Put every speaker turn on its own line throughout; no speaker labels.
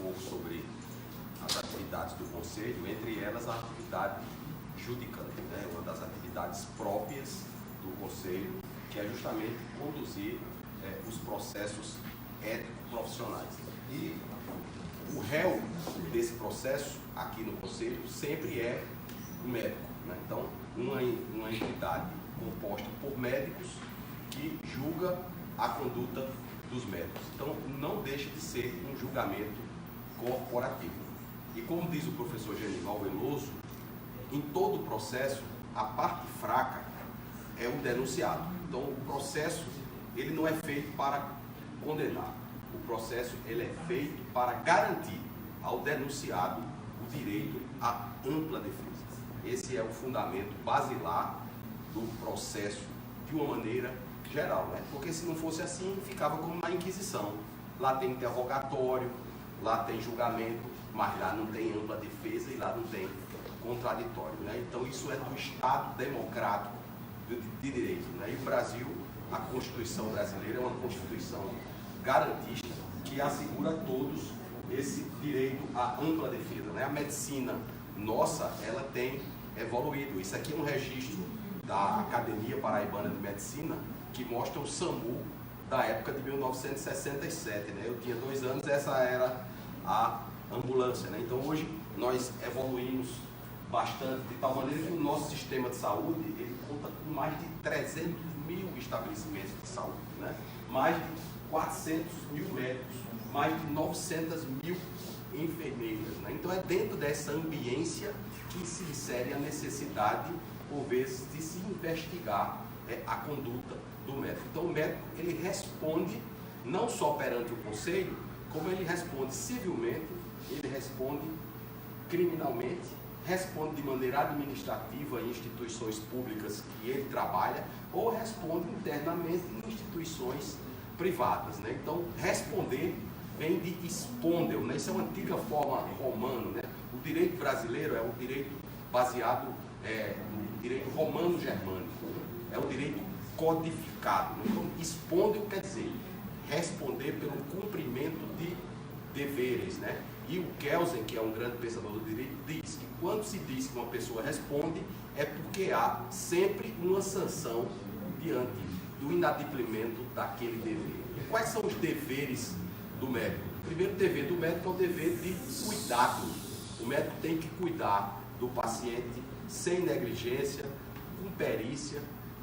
pouco sobre as atividades do Conselho, entre elas a atividade judicante, né? Uma das atividades próprias do Conselho, que é justamente conduzir os processos ético-profissionais. E o réu desse processo, aqui no Conselho, sempre é o médico, né? Então, uma entidade composta por médicos que julga a conduta dos médicos. Então, não deixa de ser um julgamento corporativo. E como diz o professor Genival Veloso, em todo o processo, a parte fraca é o denunciado. Então, o processo ele não é feito para condenar. O processo ele é feito para garantir ao denunciado o direito à ampla defesa. Esse é o fundamento basilar do processo de uma maneira geral, né? Porque se não fosse assim, ficava como na Inquisição. Lá tem interrogatório, lá tem julgamento, mas lá não tem ampla defesa e lá não tem contraditório, né? Então isso é do Estado democrático de direito, né? E o Brasil, a Constituição brasileira é uma Constituição garantista que assegura a todos esse direito à ampla defesa, né? A medicina nossa, ela tem evoluído. Isso aqui é um registro da Academia Paraibana de Medicina que mostra o SAMU da época de 1967, né? Eu tinha 2 anos, essa era a ambulância, né? Então hoje nós evoluímos bastante, de tal maneira que o nosso sistema de saúde ele conta com mais de 300 mil estabelecimentos de saúde, né? Mais de 400 mil médicos, mais de 900 mil enfermeiras, né? Então é dentro dessa ambiência que se insere a necessidade, por vezes, de se investigar a conduta do médico. Então o médico ele responde não só perante o Conselho, como ele responde civilmente, ele responde criminalmente, responde de maneira administrativa em instituições públicas que ele trabalha, ou responde internamente em instituições privadas, né? Então, responder vem de spondeo, né? Isso é uma antiga forma romana, né? O direito brasileiro é um direito baseado no direito romano-germânico, é um direito codificado, né? Então, spondeo quer dizer responder pelo cumprimento de deveres, né? E o Kelsen, que é um grande pensador do direito, diz que quando se diz que uma pessoa responde, é porque há sempre uma sanção diante do inadimplemento daquele dever. E quais são os deveres do médico? O primeiro dever do médico é o dever de cuidado. O médico tem que cuidar do paciente sem negligência, com perícia,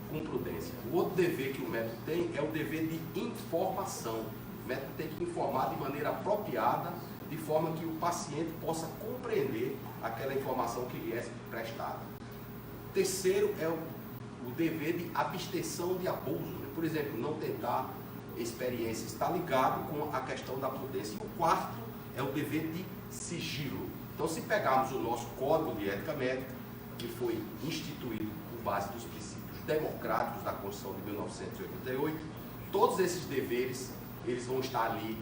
com prudência. O outro dever que o médico tem é o dever de informação. O médico tem que informar de maneira apropriada, de forma que o paciente possa compreender aquela informação que lhe é prestada. O terceiro é o dever de abstenção de abuso, né? Por exemplo, não tentar experiência, está ligado com a questão da prudência. E o quarto é o dever de sigilo. Então, se pegarmos o nosso Código de Ética Médica, que foi instituído por base dos princípios democráticos da Constituição de 1988, todos esses deveres eles vão estar ali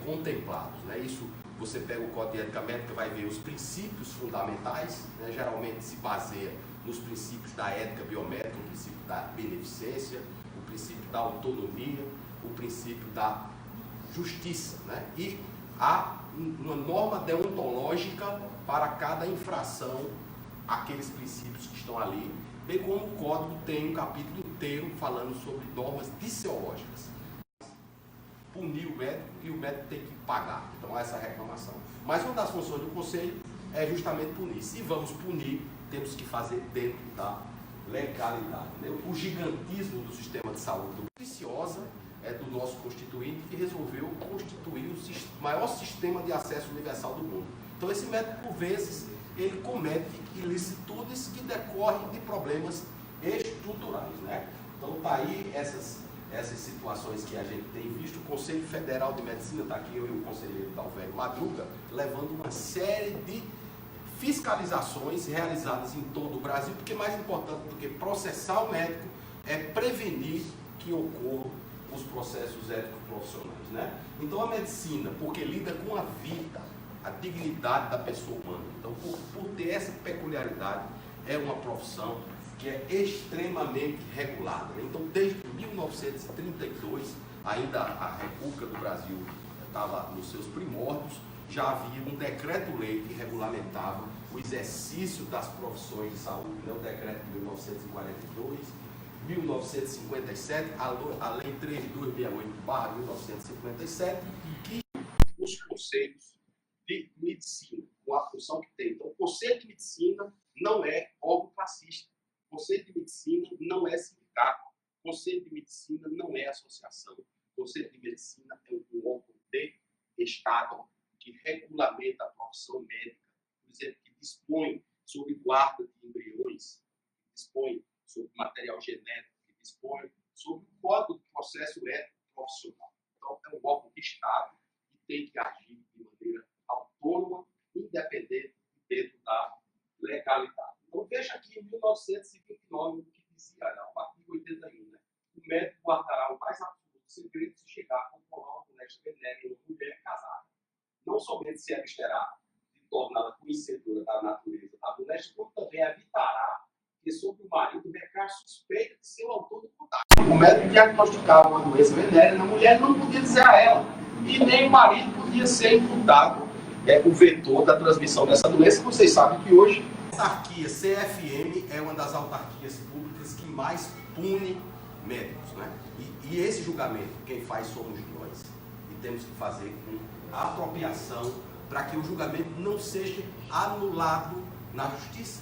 contemplados, né? Isso, você pega o Código de Ética Médica, vai ver os princípios fundamentais, né? Geralmente se baseia nos princípios da ética biomédica, o princípio da beneficência, o princípio da autonomia, o princípio da justiça, né? E há uma norma deontológica para cada infração àqueles princípios que estão ali, bem como o Código tem um capítulo inteiro falando sobre normas disseológicas. Punir o médico e o médico tem que pagar. Então há essa reclamação. Mas uma das funções do Conselho é justamente punir. Se vamos punir, temos que fazer dentro da legalidade, né? O gigantismo do sistema de saúde preciosa é do nosso constituinte, que resolveu constituir o maior sistema de acesso universal do mundo. Então esse médico, por vezes, ele comete ilicitudes que decorrem de problemas estruturais, né? Então está aí essas situações que a gente tem visto. O Conselho Federal de Medicina, está aqui eu e o conselheiro Dalvério Madruga, levando uma série de fiscalizações realizadas em todo o Brasil, porque mais importante do que processar o médico é prevenir que ocorram os processos éticos profissionais, né? Então a medicina, porque lida com a vida, a dignidade da pessoa humana, então por ter essa peculiaridade, é uma profissão que é extremamente regulada. Então, desde 1932, ainda a República do Brasil estava nos seus primórdios, já havia um decreto-lei que regulamentava o exercício das profissões de saúde, né? O decreto de 1942, 1957, a lei 3268/1957, que os conselhos de medicina, com a função que tem. Então, o Conselho de Medicina não é órgão classista. O Conselho de Medicina não é sindicato. O Conselho de Medicina não é associação. O Conselho de Medicina é um órgão de Estado que regulamenta a profissão médica, por exemplo, que dispõe sobre guarda de embriões, que dispõe sobre material genético, que dispõe sobre o Código de Processo Ético Profissional. Então, é um órgão de Estado que tem que agir de maneira autônoma, independente dentro da legalidade. Então, veja aqui em 1929 o que dizia, o artigo 81, né? O médico guardará o mais absoluto segredo se chegar a comprovar uma moléstia venérea em uma mulher casada. Não somente se absterá de torná-la conhecedora da natureza da moléstia, como também evitará que sobre o marido recaia suspeita de ser o autor do contágio. O médico diagnosticava uma doença venérea na mulher, não podia dizer a ela, e nem o marido podia ser imputado o vetor da transmissão dessa doença. Vocês sabem que hoje a autarquia CFM é uma das autarquias públicas que mais pune médicos, né? E esse julgamento, quem faz somos nós. E temos que fazer com apropriação para que o julgamento não seja anulado na Justiça.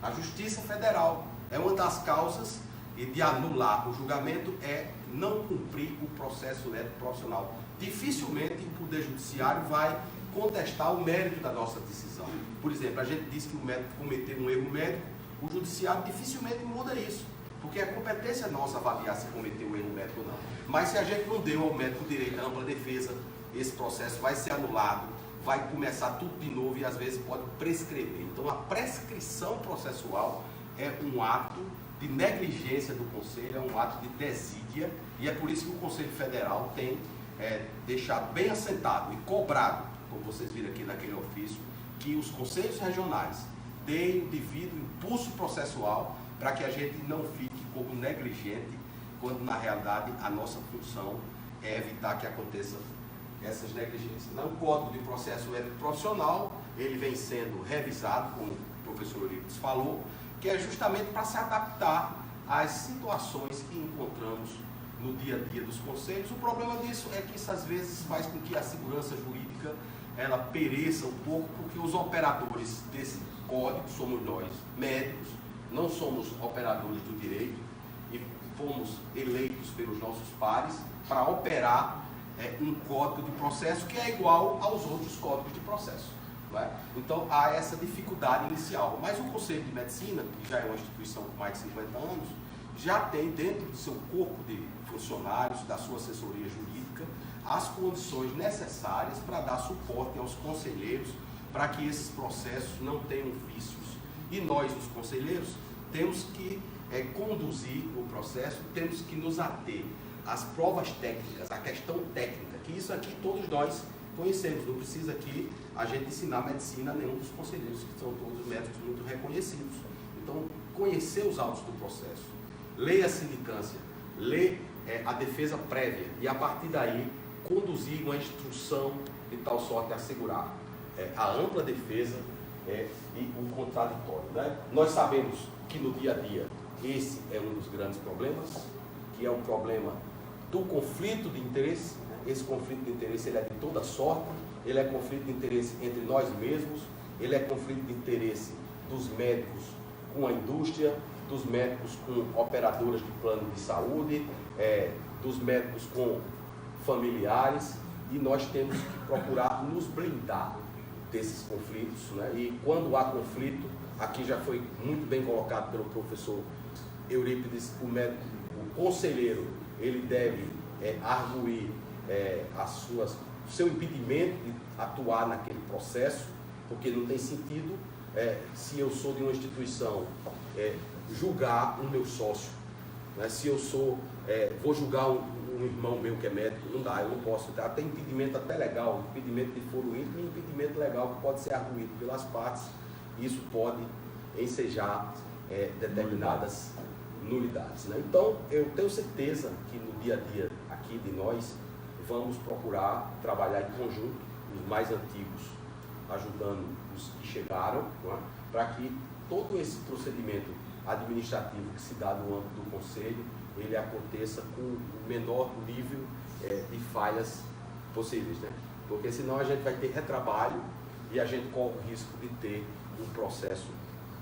A Justiça Federal é uma das causas de anular o julgamento é não cumprir o processo ético profissional. Dificilmente o Poder Judiciário vai contestar o mérito da nossa decisão. Por exemplo, a gente diz que o médico cometeu um erro médico, o Judiciário dificilmente muda isso, porque é competência nossa avaliar se cometeu um erro médico ou não. Mas se a gente não deu ao médico direito à ampla defesa, esse processo vai ser anulado, vai começar tudo de novo e às vezes pode prescrever. Então a prescrição processual é um ato de negligência do Conselho, é um ato de desídia, e é por isso que o Conselho Federal tem deixado bem assentado e cobrado, como vocês viram aqui naquele ofício, que os conselhos regionais deem o devido impulso processual para que a gente não fique como negligente, quando na realidade a nossa função é evitar que aconteçam essas negligências. O Código de Processo Ético Profissional, ele vem sendo revisado, como o professor Eurípides falou, que é justamente para se adaptar às situações que encontramos no dia a dia dos conselhos. O problema disso é que isso às vezes faz com que a segurança jurídica ela pereça um pouco, porque os operadores desse código somos nós, médicos, não somos operadores do direito e fomos eleitos pelos nossos pares para operar um código de processo que é igual aos outros códigos de processo. Não é? Então há essa dificuldade inicial. Mas o Conselho de Medicina, que já é uma instituição com mais de 50 anos, já tem dentro do seu corpo de funcionários, da sua assessoria jurídica, as condições necessárias para dar suporte aos conselheiros para que esses processos não tenham vícios. E nós, os conselheiros, temos que conduzir o processo, temos que nos ater às provas técnicas, à questão técnica, que isso aqui todos nós conhecemos. Não precisa aqui a gente ensinar medicina a nenhum dos conselheiros, que são todos médicos muito reconhecidos. Então, conhecer os autos do processo, ler a sindicância, ler a defesa prévia e, a partir daí, conduzir uma instrução de tal sorte a assegurar a ampla defesa e o contraditório. Né? Nós sabemos que no dia a dia esse é um dos grandes problemas, que é um problema do conflito de interesse. Esse conflito de interesse ele é de toda sorte, ele é conflito de interesse entre nós mesmos, ele é conflito de interesse dos médicos com a indústria, dos médicos com operadoras de plano de saúde, dos médicos com familiares, e nós temos que procurar nos blindar desses conflitos, né? E quando há conflito, aqui já foi muito bem colocado pelo professor Eurípides, o conselheiro, ele deve arguir o seu impedimento de atuar naquele processo, porque não tem sentido, se eu sou de uma instituição, julgar o meu sócio, né? Se eu vou julgar um irmão meu que é médico, não dá, eu não posso. Tem impedimento até legal, impedimento de foro íntimo e impedimento legal que pode ser arguído pelas partes, e isso pode ensejar determinadas nulidades, né? Então, eu tenho certeza que no dia a dia aqui de nós, vamos procurar trabalhar em conjunto, os mais antigos ajudando os que chegaram, para que todo esse procedimento administrativo que se dá no âmbito do Conselho, ele aconteça com o menor nível de falhas possíveis, né? Porque senão a gente vai ter retrabalho e a gente corre o risco de ter um processo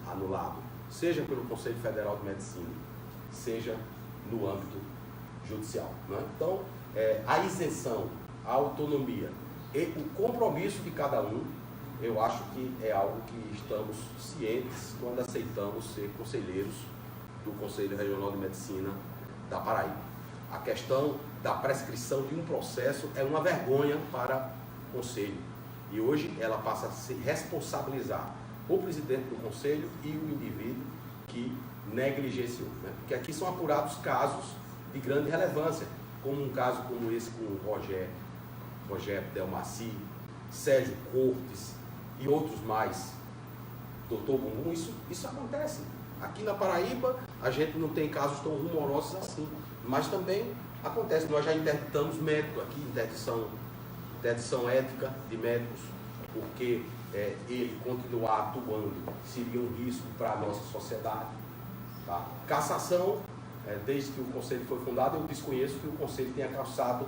anulado, seja pelo Conselho Federal de Medicina, seja no âmbito judicial, né? Então, a isenção, a autonomia e o compromisso de cada um, eu acho que é algo que estamos cientes quando aceitamos ser conselheiros do Conselho Regional de Medicina da Paraíba. A questão da prescrição de um processo é uma vergonha para o Conselho. E hoje ela passa a se responsabilizar o presidente do Conselho e o indivíduo que negligenciou, né? Porque aqui são apurados casos de grande relevância, como um caso como esse com o Rogério Delmaci, Sérgio Cortes e outros mais, doutor Bumbum. Isso acontece. Aqui na Paraíba a gente não tem casos tão rumorosos assim, mas também acontece. Nós já interditamos médico aqui, interdição ética de médicos, porque ele continuar atuando seria um risco para a nossa sociedade. Tá? Cassação, desde que o Conselho foi fundado, eu desconheço que o Conselho tenha cassado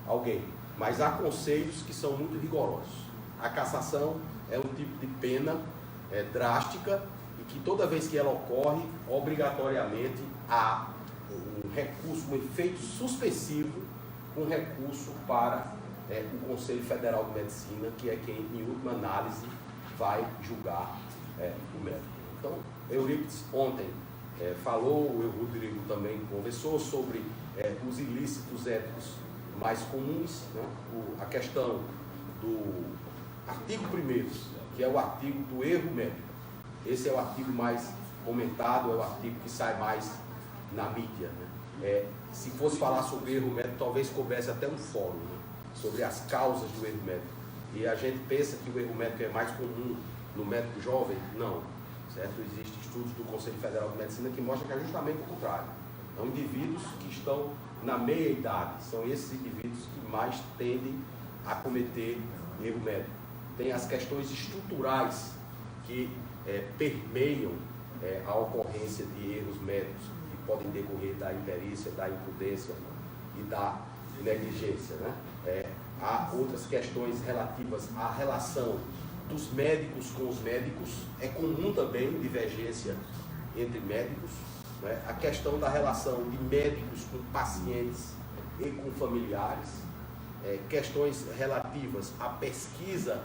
alguém, mas há conselhos que são muito rigorosos. A cassação é um tipo de pena drástica e que toda vez que ela ocorre, obrigatoriamente há um recurso, um efeito suspensivo, um recurso para o Conselho Federal de Medicina, que é quem, em última análise, vai julgar o médico. Então, Eurípides ontem falou, o Rodrigo também conversou sobre os ilícitos éticos mais comuns, né? A questão do artigo 1º, que é o artigo do erro médico. Esse é o artigo mais comentado, é o artigo que sai mais na mídia, né? Se fosse falar sobre erro médico, talvez coubesse até um fórum, né? Sobre as causas do erro médico. E a gente pensa que o erro médico é mais comum no médico jovem? Não, certo? Existem estudos do Conselho Federal de Medicina que mostram que é justamente o contrário. São indivíduos que estão na meia idade, são esses indivíduos que mais tendem a cometer erro médico. Tem as questões estruturais que permeiam a ocorrência de erros médicos, que podem decorrer da imperícia, da imprudência e da negligência, né? Há outras questões relativas à relação dos médicos com os médicos. É comum também divergência entre médicos, né? A questão da relação de médicos com pacientes e com familiares, questões relativas à pesquisa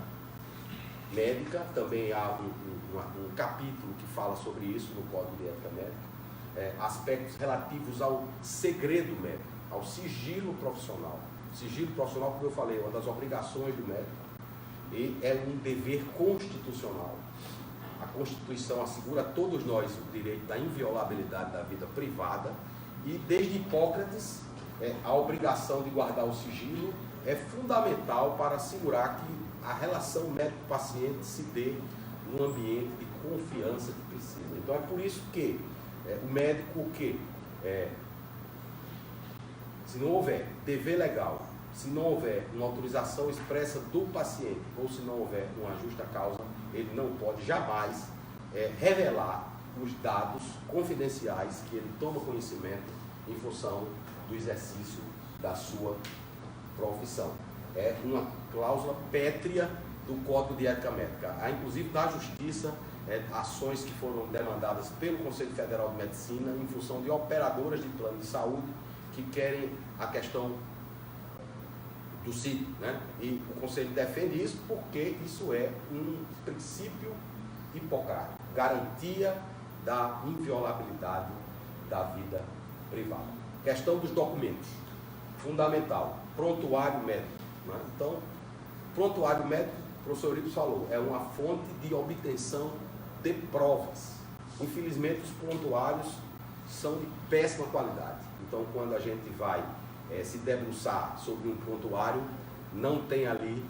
médica. Também há um capítulo que fala sobre isso no Código de Ética Médica. Aspectos relativos ao segredo médico, ao sigilo profissional. Sigilo profissional, como eu falei, é uma das obrigações do médico e é um dever constitucional. A Constituição assegura a todos nós o direito da inviolabilidade da vida privada e, desde Hipócrates, a obrigação de guardar o sigilo é fundamental para assegurar que a relação médico-paciente se dê num ambiente de confiança que precisa. Então é por isso que o médico se não houver dever legal, se não houver uma autorização expressa do paciente, ou se não houver uma justa causa, ele não pode jamais revelar os dados confidenciais que ele toma conhecimento em função do exercício da sua profissão. É uma cláusula pétrea do Código de Ética Médica. Há, inclusive, da Justiça, ações que foram demandadas pelo Conselho Federal de Medicina em função de operadoras de plano de saúde que querem a questão do CID, né? E o Conselho defende isso porque isso é um princípio hipocrático, garantia da inviolabilidade da vida privada. Questão dos documentos, fundamental, prontuário médico, né? Então, prontuário médico, o professor Eurípides falou, é uma fonte de obtenção de provas. Infelizmente, os prontuários são de péssima qualidade. Então, quando a gente vai se debruçar sobre um prontuário, não tem ali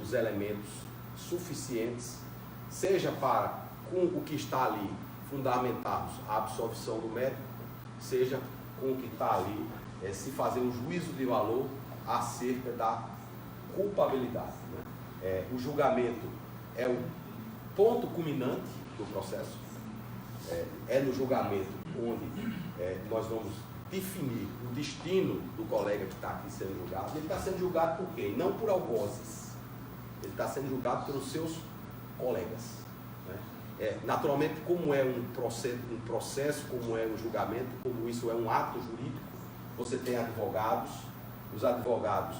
os elementos suficientes, seja para, com o que está ali, fundamentarmos a absolvição do médico, seja com o que está ali, se fazer um juízo de valor acerca da culpabilidade. Né? O julgamento é o ponto culminante do processo. É no julgamento onde nós vamos definir o destino do colega que está aqui sendo julgado. Ele está sendo julgado por quem? Não por algozes. Ele está sendo julgado pelos seus colegas. Né? Naturalmente, como é um processo, como é um julgamento, como isso é um ato jurídico, você tem advogados. Os advogados,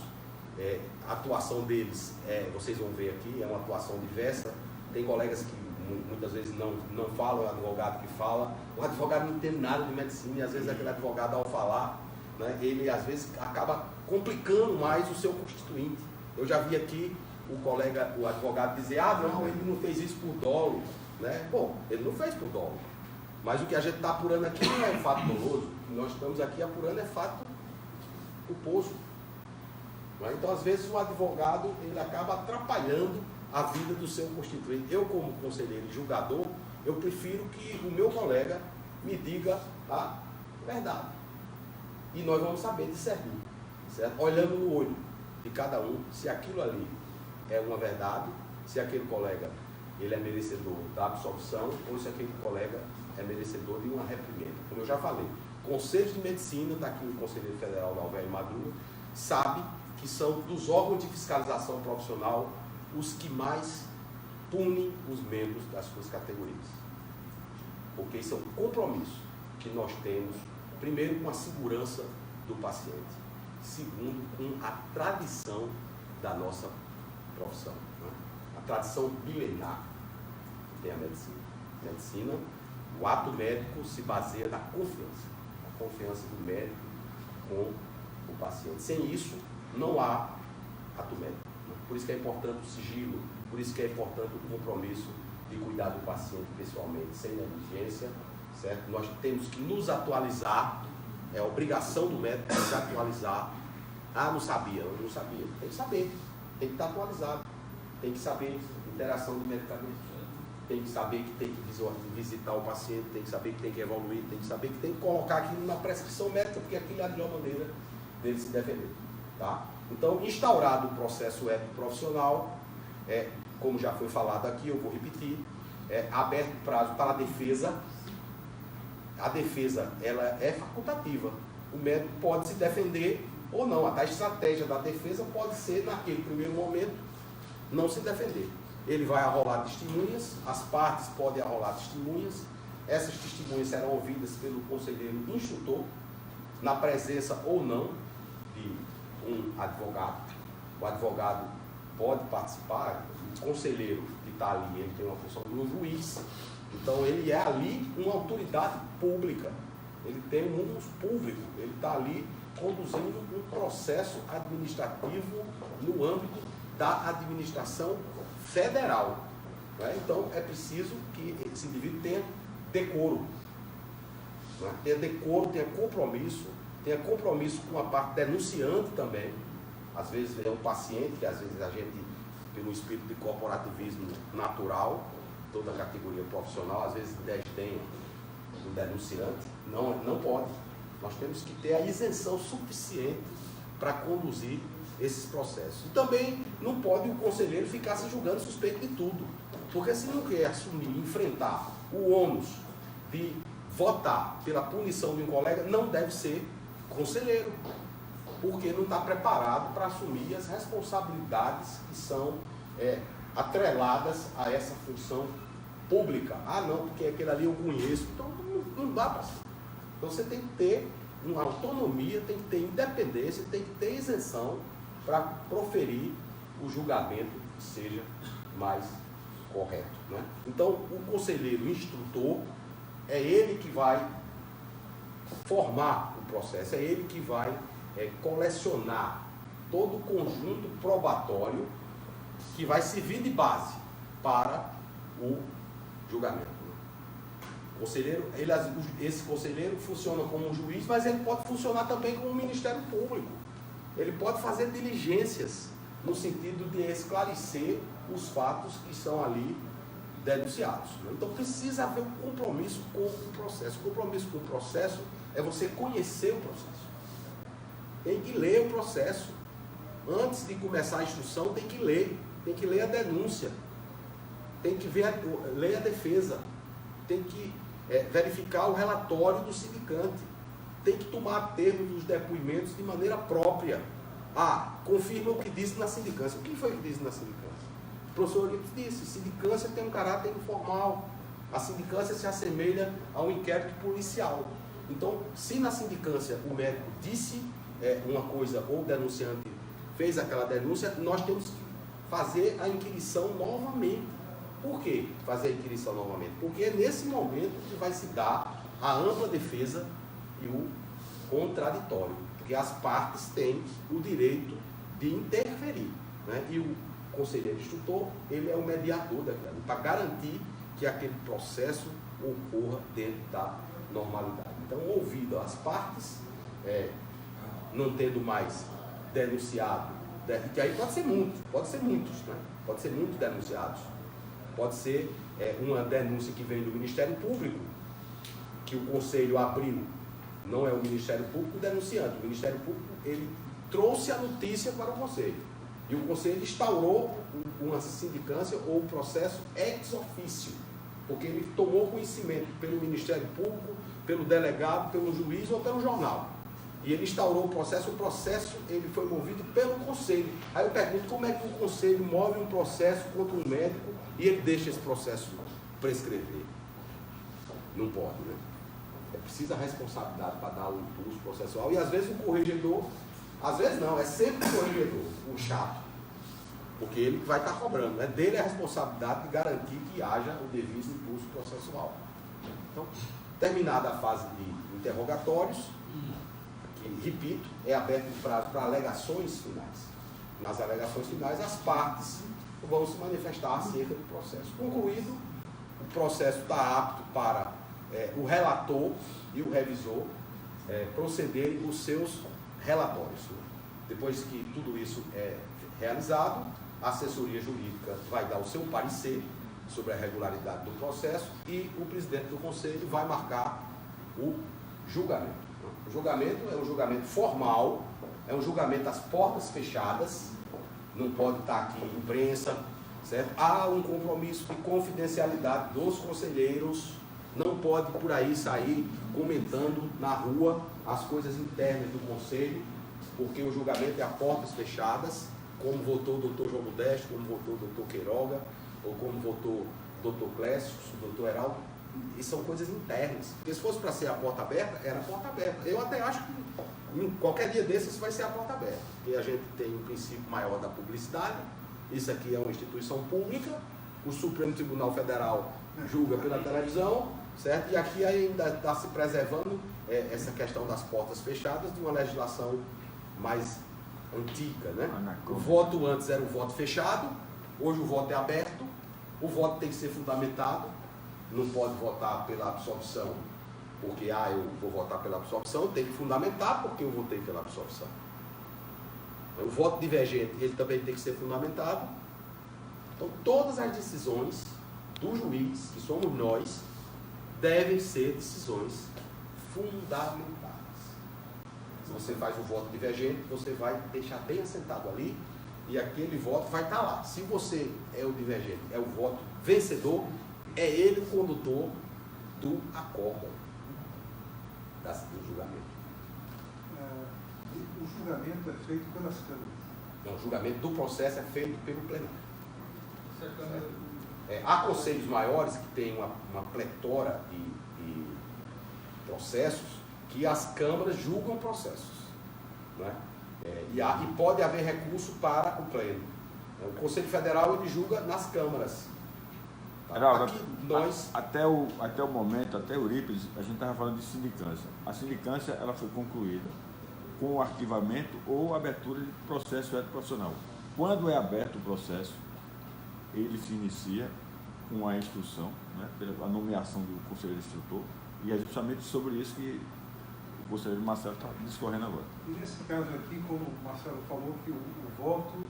a atuação deles, vocês vão ver aqui, é uma atuação diversa. Tem colegas que muitas vezes não falam, é o advogado que fala. O advogado não entende nada de medicina e às vezes aquele advogado, ao falar, né, ele às vezes acaba complicando mais o seu constituinte. Eu já vi aqui o advogado dizer, não, ele não fez isso por dolo. Né? Bom, ele não fez por dolo. Mas o que a gente está apurando aqui não é fato doloso. O que nós estamos aqui apurando é fato culposo. Né? Então, às vezes, o advogado ele acaba atrapalhando a vida do seu constituinte. Eu, como conselheiro e julgador, eu prefiro que o meu colega me diga a verdade. E nós vamos saber discernir, certo? Olhando no olho de cada um, se aquilo ali é uma verdade, se aquele colega ele é merecedor da absolvição ou se aquele colega é merecedor de uma reprimenda. Como eu já falei, Conselhos de Medicina, está aqui o Conselheiro Federal da Alvério Madruga, sabe que são dos órgãos de fiscalização profissional os que mais punem os membros das suas categorias. Porque isso é um compromisso que nós temos, primeiro, com a segurança do paciente, segundo, com a tradição da nossa profissão, né? A tradição milenar que tem a medicina. A medicina, o ato médico se baseia na confiança do médico com o paciente. Sem isso, não há ato médico. Por isso que é importante o sigilo, por isso que é importante o compromisso de cuidar do paciente pessoalmente, sem negligência, certo? Nós temos que nos atualizar, é a obrigação do médico se atualizar. Não sabia, eu não sabia. Tem que saber, tem que estar atualizado, tem que saber interação de medicamentos, tem que saber que tem que visitar o paciente, tem que saber que tem que evoluir, tem que saber que tem que colocar aquilo na prescrição médica, porque aquilo é a melhor maneira dele se defender. Tá? Então, instaurado o processo ético profissional, como já foi falado aqui, eu vou repetir, aberto o prazo para a defesa. A defesa ela é facultativa. O médico pode se defender ou não. A estratégia da defesa pode ser, naquele primeiro momento, não se defender. Ele vai arrolar testemunhas, as partes podem arrolar testemunhas, essas testemunhas serão ouvidas pelo conselheiro instrutor, na presença ou não de um advogado. O advogado pode participar, o conselheiro que está ali, ele tem uma função de um juiz, então ele é ali uma autoridade pública, ele tem um uso público, ele está ali conduzindo um processo administrativo no âmbito da administração federal. Né? Então é preciso que esse indivíduo tenha decoro, né? Tenha decoro, tenha compromisso com a parte denunciante também. Às vezes é um paciente que às vezes a gente, pelo espírito de corporativismo natural, toda a categoria profissional, às vezes desdenha do denunciante. Não pode. Nós temos que ter a isenção suficiente para conduzir esses processos. E também não pode o conselheiro ficar se julgando suspeito de tudo. Porque se não quer assumir, enfrentar o ônus de votar pela punição de um colega, não deve ser conselheiro. Porque não está preparado para assumir as responsabilidades que são atreladas a essa função pública. Não, porque aquele ali eu conheço. Então não dá para ser. Então você tem que ter uma autonomia, tem que ter independência, tem que ter isenção para proferir o julgamento que seja mais correto. Né? Então o conselheiro instrutor é ele que vai formar o processo, é ele que vai colecionar todo o conjunto probatório que vai servir de base para o julgamento. Conselheiro, esse conselheiro funciona como um juiz, mas ele pode funcionar também como um Ministério Público. Ele pode fazer diligências no sentido de esclarecer os fatos que são ali denunciados. Então precisa haver um compromisso com o processo. O compromisso com o processo é você conhecer o processo. Tem que ler o processo. antes de começar a instrução, tem que ler a denúncia, tem que ler a defesa, tem que verificar o relatório do sindicante, tem que tomar termos dos depoimentos de maneira própria. Confirma o que disse na sindicância. O que foi que disse na sindicância? O professor Eurípides disse: sindicância tem um caráter informal. A sindicância se assemelha a um inquérito policial. Então, se na sindicância o médico disse uma coisa ou o denunciante fez aquela denúncia, nós temos que fazer a inquirição novamente. Por que fazer a inquirição novamente? Porque é nesse momento que vai se dar a ampla defesa e o contraditório. Porque as partes têm o direito de interferir, né? E o conselheiro instrutor, ele é o mediador daquilo, para garantir que aquele processo ocorra dentro da normalidade. Então, ouvido as partes, não tendo mais denunciado, que aí pode ser muitos, né? Pode ser muitos denunciados, pode ser uma denúncia que vem do Ministério Público, que o Conselho abriu, não é o Ministério Público o denunciante, o Ministério Público ele trouxe a notícia para o Conselho, e o Conselho instaurou uma sindicância ou um processo ex officio, porque ele tomou conhecimento pelo Ministério Público, pelo delegado, pelo juiz ou pelo jornal. E ele instaurou o processo ele foi movido pelo Conselho. Aí eu pergunto, como é que o Conselho move um processo contra um médico e ele deixa esse processo prescrever? Não pode, né? É preciso a responsabilidade para dar o impulso processual. E às vezes o corregedor, às vezes não, é sempre o corregedor, o chato. Porque ele vai estar cobrando, né? Dele é a responsabilidade de garantir que haja o devido impulso processual. Então, terminada a fase de interrogatórios, que, repito, é aberto o prazo para alegações finais. Nas alegações finais, as partes vão se manifestar acerca do processo. Concluído, o processo está apto para o relator e o revisor procederem os seus relatórios. Depois que tudo isso é realizado, a assessoria jurídica vai dar o seu parecer sobre a regularidade do processo e o presidente do conselho vai marcar o julgamento. O julgamento é um julgamento formal, é um julgamento às portas fechadas, não pode estar aqui imprensa, certo? Há um compromisso de confidencialidade dos conselheiros, não pode por aí sair comentando na rua as coisas internas do conselho, porque o julgamento é a portas fechadas, como votou o doutor João Modesto, como votou o doutor Queiroga, ou como votou o doutor Clécio, o doutor Heraldo, e são coisas internas. Porque se fosse para ser a porta aberta, era a porta aberta. Eu até acho que em qualquer dia desses vai ser a porta aberta, porque a gente tem um princípio maior da publicidade, isso aqui é uma instituição pública, o Supremo Tribunal Federal julga pela televisão, certo? E aqui ainda está se preservando essa questão das portas fechadas de uma legislação mais antiga, né? O voto antes era um voto fechado, hoje o voto é aberto, o voto tem que ser fundamentado, não pode votar pela absorção, porque eu vou votar pela absorção, tem que fundamentar porque eu votei pela absorção. O voto divergente, ele também tem que ser fundamentado. Então, todas as decisões do juiz, que somos nós, devem ser decisões fundamentadas. Se você faz o voto divergente, você vai deixar bem assentado ali e aquele voto vai estar lá. Se você é o divergente, é o voto vencedor, é ele o condutor do acórdão do julgamento.
O julgamento é feito pelas câmaras?
Não, o julgamento do processo é feito pelo plenário. Há conselhos maiores que têm uma pletora de processos que as câmaras julgam processos, né? E pode haver recurso para o pleno. O Conselho Federal ele julga nas câmaras.
Geraldo,
aqui nós...
até o momento, até Eurípides, a gente estava falando de sindicância. A sindicância ela foi concluída com o arquivamento ou abertura de processo ético-profissional. Quando é aberto o processo, ele se inicia com a instrução, né, pela nomeação do conselheiro instrutor, e é justamente sobre isso que o conselheiro Marcelo está discorrendo agora.
E nesse caso aqui, como o Marcelo falou, que o voto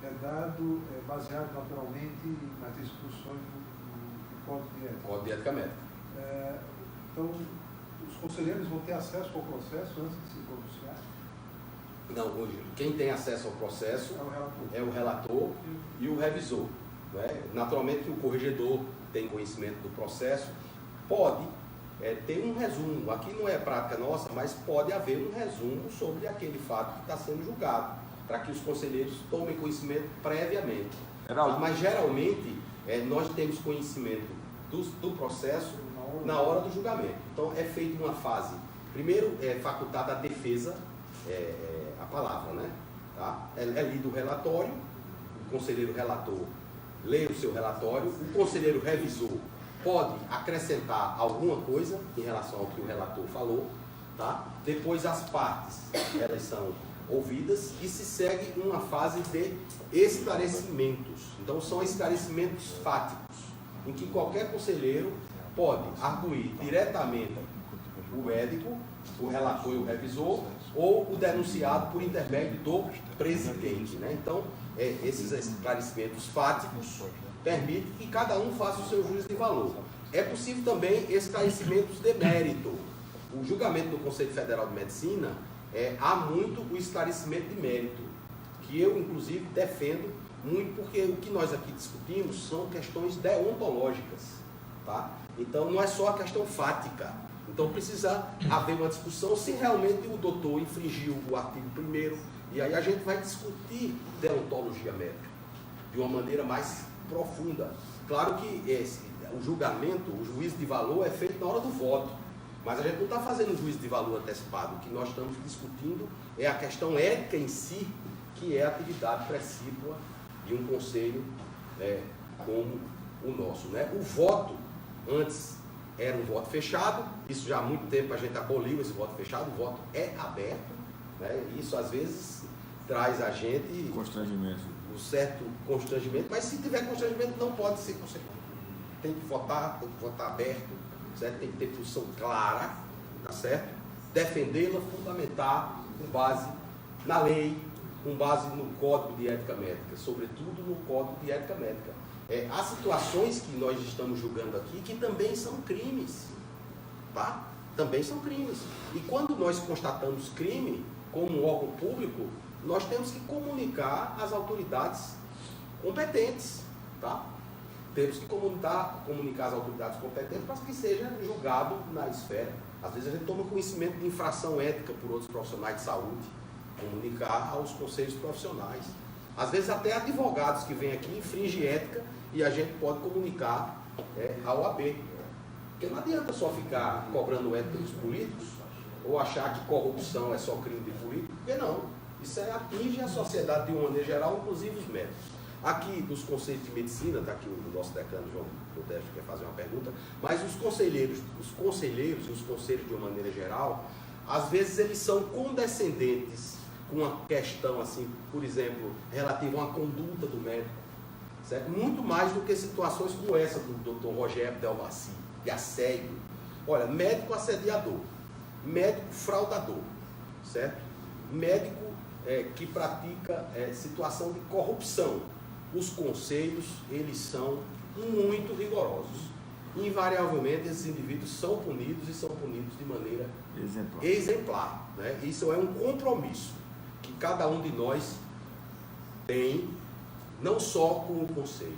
é dado baseado naturalmente nas instruções do Código de Ética.
Código de Ética Médica.
Então, os conselheiros vão ter acesso ao processo antes de se pronunciar?
Não, hoje, quem tem acesso ao processo é o relator e o revisor. Né? Naturalmente que o corregedor tem conhecimento do processo, pode ter um resumo. Aqui não é prática nossa, mas pode haver um resumo sobre aquele fato que está sendo julgado, para que os conselheiros tomem conhecimento previamente. Mas geralmente nós temos conhecimento do processo na hora do julgamento. Então é feita uma fase. Primeiro é facultada a defesa, a palavra, né? Tá? É lido o relatório, o conselheiro relator lê o seu relatório, o conselheiro revisor pode acrescentar alguma coisa em relação ao que o relator falou, tá? Depois as partes, elas são ouvidas e se segue uma fase de esclarecimentos. Então são esclarecimentos fáticos, em que qualquer conselheiro pode arguir diretamente o médico, o relator e o revisor, ou o denunciado por intermédio do presidente, né? Então, esses esclarecimentos fáticos permitem que cada um faça o seu juízo de valor. É possível também esclarecimentos de mérito. O julgamento do Conselho Federal de Medicina, há muito o esclarecimento de mérito, que eu, inclusive, defendo muito, porque o que nós aqui discutimos são questões deontológicas, tá? Então, não é só a questão fática. Então, precisa haver uma discussão se realmente o doutor infringiu o artigo 1º, e aí a gente vai discutir deontologia médica de uma maneira mais profunda. Claro que o julgamento, o juízo de valor é feito na hora do voto, mas a gente não está fazendo um juízo de valor antecipado. O que nós estamos discutindo é a questão ética em si, que é a atividade precípua de um conselho como o nosso, né? O voto, antes era um voto fechado, isso já há muito tempo a gente aboliu esse voto fechado, o voto é aberto, né? Isso às vezes traz a gente
constrangimento,
um certo constrangimento, mas se tiver constrangimento não pode ser consequente. Tem que votar aberto, certo? Tem que ter posição clara, tá certo? Defendê-la, fundamentar com base na lei, com base no Código de Ética Médica, sobretudo no Código de Ética Médica. Há situações que nós estamos julgando aqui que também são crimes, tá? Também são crimes. E quando nós constatamos crime como um órgão público, nós temos que comunicar às autoridades competentes, tá? Temos que comunicar às autoridades competentes para que seja julgado na esfera. Às vezes a gente toma conhecimento de infração ética por outros profissionais de saúde, comunicar aos conselhos profissionais. Às vezes até advogados que vêm aqui infringem ética e a gente pode comunicar à OAB. Porque não adianta só ficar cobrando ética dos políticos ou achar que corrupção é só crime de político, porque não. Isso atinge a sociedade de uma maneira geral, inclusive os médicos. Aqui dos conselhos de medicina, está aqui o nosso decano João Modesto quer fazer uma pergunta, mas os conselheiros e os conselhos de uma maneira geral, às vezes eles são condescendentes com uma questão assim, por exemplo, relativa a uma conduta do médico, certo? Muito mais do que situações como essa do Dr. Rogério Delvaci, de assédio. Olha, médico assediador, médico fraudador, certo? Médico que pratica situação de corrupção. Os conselhos, eles são muito rigorosos. Invariavelmente, esses indivíduos são punidos e são punidos de maneira exemplar, né? Isso é um compromisso que cada um de nós tem, não só com o conselho,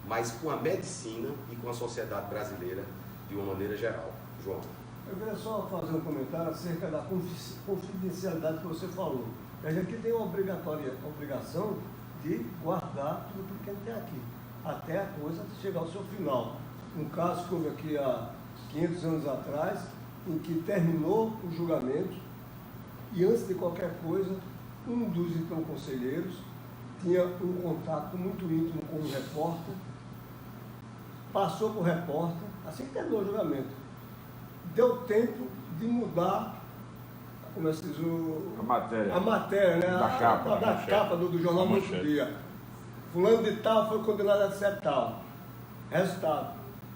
mas com a medicina e com a sociedade brasileira de uma maneira geral. João.
Eu queria só fazer um comentário acerca da confidencialidade que você falou. A gente tem uma obrigação de guardar tudo que a gente tem aqui, até a coisa chegar ao seu final. Um caso que houve aqui há 500 anos atrás, em que terminou o julgamento e antes de qualquer coisa, um dos então conselheiros tinha um contato muito íntimo com o repórter, passou para o repórter, assim que terminou o julgamento, deu tempo de mudar, como se diz, a matéria, né?
Da capa
do jornal do outro dia. Fulano de tal foi condenado a ser tal. Resultado,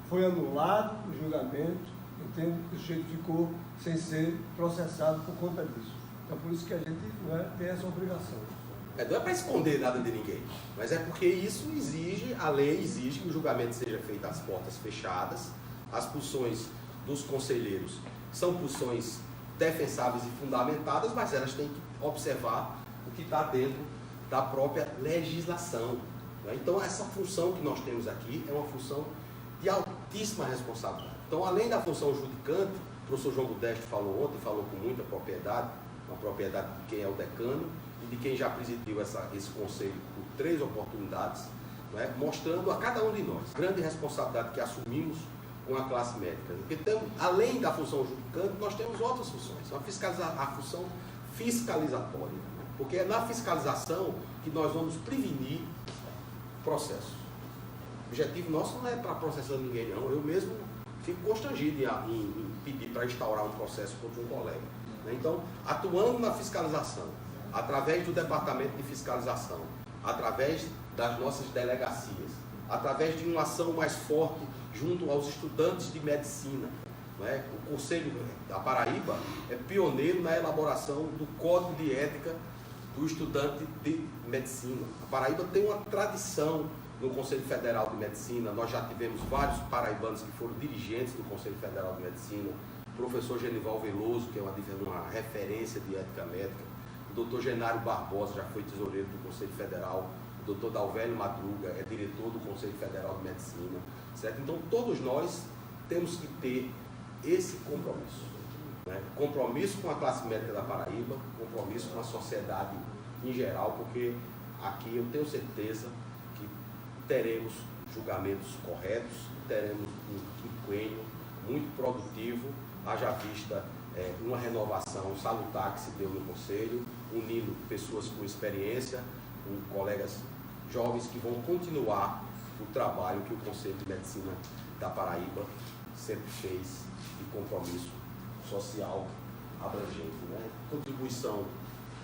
foi anulado o julgamento, entende? O sujeito ficou sem ser processado por conta disso. Então, por isso que a gente tem essa obrigação.
Não é para esconder nada de ninguém, mas é porque isso exige, a lei exige que o julgamento seja feito às portas fechadas. As posições dos conselheiros são posições defensáveis e fundamentadas, mas elas têm que observar o que está dentro da própria legislação. Né? Então, essa função que nós temos aqui é uma função de altíssima responsabilidade. Então, além da função judicante, o professor João Budeste falou ontem, falou com muita propriedade, uma propriedade de quem é o decano e de quem já presidiu esse conselho por 3 oportunidades, né? Mostrando a cada um de nós a grande responsabilidade que assumimos com a classe médica. Então, além da função judicante, nós temos outras funções. A função fiscalizatória, né? Porque é na fiscalização que nós vamos prevenir processos. O objetivo nosso não é para processar ninguém, não. Eu mesmo fico constrangido em pedir para instaurar um processo contra um colega. Né? Então, atuando na fiscalização, através do departamento de fiscalização, através das nossas delegacias, através de uma ação mais forte junto aos estudantes de medicina. Né? O Conselho da Paraíba é pioneiro na elaboração do Código de Ética do estudante de medicina. A Paraíba tem uma tradição no Conselho Federal de Medicina. Nós já tivemos vários paraibanos que foram dirigentes do Conselho Federal de Medicina. O professor Genival Veloso, que é uma referência de ética médica. O doutor Genário Barbosa já foi tesoureiro do Conselho Federal. O doutor Dalvélio Madruga é diretor do Conselho Federal de Medicina. Certo? Então, todos nós temos que ter esse compromisso. Né? Compromisso com a classe médica da Paraíba, compromisso com a sociedade em geral, porque aqui eu tenho certeza que teremos julgamentos corretos, teremos um quinquênio muito produtivo, haja vista uma renovação salutar que se deu no Conselho, unindo pessoas com experiência, com colegas jovens que vão continuar o trabalho que o Conselho de Medicina da Paraíba sempre fez de compromisso social abrangente. Né? Contribuição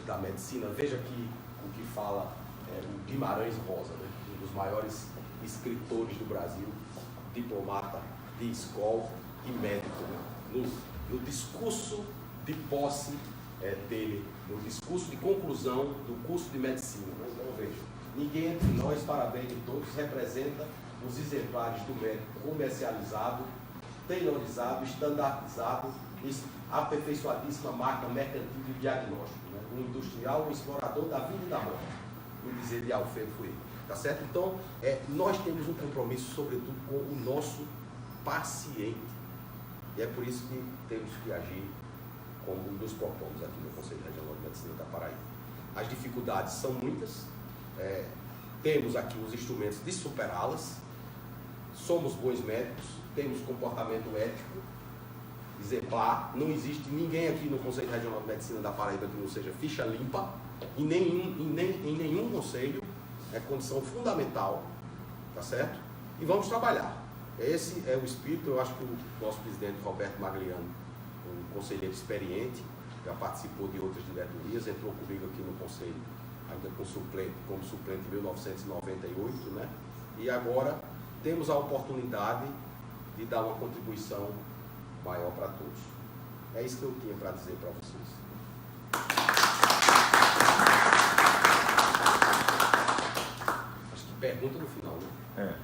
da medicina, veja que o que fala o Guimarães Rosa, né? Um dos maiores escritores do Brasil, diplomata de escola e médico, né? No discurso de posse dele, no discurso de conclusão do curso de medicina. Né? Então veja, ninguém entre nós, parabéns de todos, representa os exemplares do médico comercializado, taylorizado, estandardizado, aperfeiçoadíssima máquina mercantil de diagnóstico, né? O industrial, o explorador da vida e da morte, o dizer de Alfredo Freire, tá certo? Então, nós temos um compromisso, sobretudo, com o nosso paciente, e é por isso que temos que agir como nos propomos aqui no Conselho Regional de Medicina da Paraíba. As dificuldades são muitas, temos aqui os instrumentos de superá-las, somos bons médicos, temos comportamento ético exemplar, não existe ninguém aqui no Conselho Regional de Medicina da Paraíba que não seja ficha limpa, em nenhum conselho, é condição fundamental, tá certo? E vamos trabalhar. Esse é o espírito. Eu acho que o nosso presidente Roberto Magliano, um conselheiro experiente, já participou de outras diretorias, entrou comigo aqui no conselho, ainda como suplente em 1998, né? E agora temos a oportunidade de dar uma contribuição maior para todos. É isso que eu tinha para dizer para vocês. Acho que pergunta no final, né?